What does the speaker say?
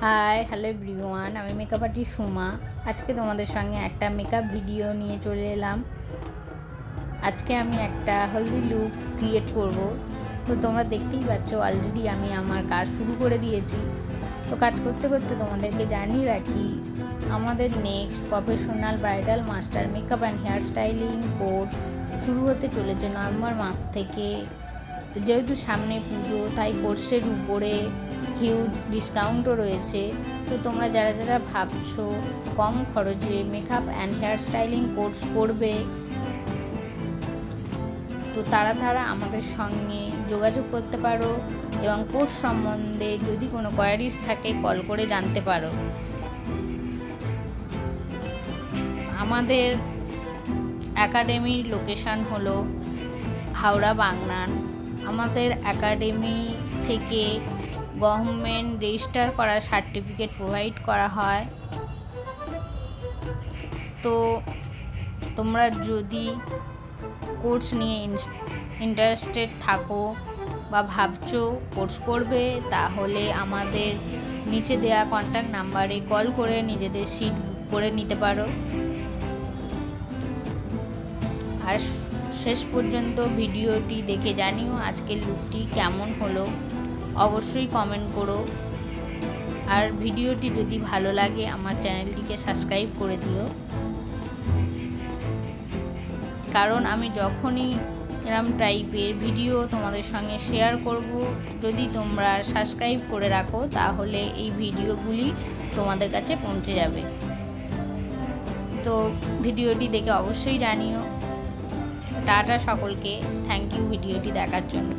Hi hello everyone, আমি makeup artist Suma. আজকে তোমাদের সঙ্গে একটা মেকআপ ভিডিও নিয়ে চলে এলাম। আজকে আমি একটা হলদি লুক ক্রিয়েট করব। তো তোমরা দেখতেই পাচ্ছ অলরেডি আমি আমার কাজ শুরু করে দিয়েছি। তো কাজ করতে করতে তোমাদেরকে জানিয়ে রাখি, আমাদের next professional bridal master makeup and hair styling course শুরু হতে চলেছে নভেম্বর মাস থেকে। তো যেহেতু সামনে পুজো, তাই কোর্সের উপরে হিউজ ডিসকাউন্টও রয়েছে। তো তোমরা যারা যারা ভাবছো কম খরচে makeup and hair styling course করবে, তো তারা আমাদের সঙ্গে যোগাযোগ করতে পারো এবং কোর্স সম্বন্ধে যদি কোনো কোয়ারিজ থাকে কল করে জানতে পারো। আমাদের একাডেমির লোকেশন হলো হাওড়া বাগনান। আমাদের একাডেমি থেকে গভর্নমেন্ট রেজিস্টার করা সার্টিফিকেট প্রোভাইড করা হয়। তো তোমরা যদি কোর্স নিয়ে ইন্টারেস্টেড থাকো বা ভাবছো কোর্স করবে, তাহলে আমাদের নিচে দেওয়া কন্ট্যাক্ট নাম্বারে কল করে নিজেদের সিট বুক করে নিতে পারো। আর শেষ পর্যন্ত ভিডিওটি দেখে জানিও আজকের লুকটি কেমন হলো, অবশ্যই কমেন্ট করো। আর ভিডিওটি যদি ভালো লাগে আমার চ্যানেলটিকে সাবস্ক্রাইব করে দিও, কারণ আমি যখনই এরম টাইপের ভিডিও তোমাদের সঙ্গে শেয়ার করব, যদি তোমরা সাবস্ক্রাইব করে রাখো তাহলে এই ভিডিওগুলি তোমাদের কাছে পৌঁছে যাবে। তো ভিডিওটি দেখে অবশ্যই জানিও। টাটা সকলকে, থ্যাংক ইউ ভিডিওটি দেখার জন্য।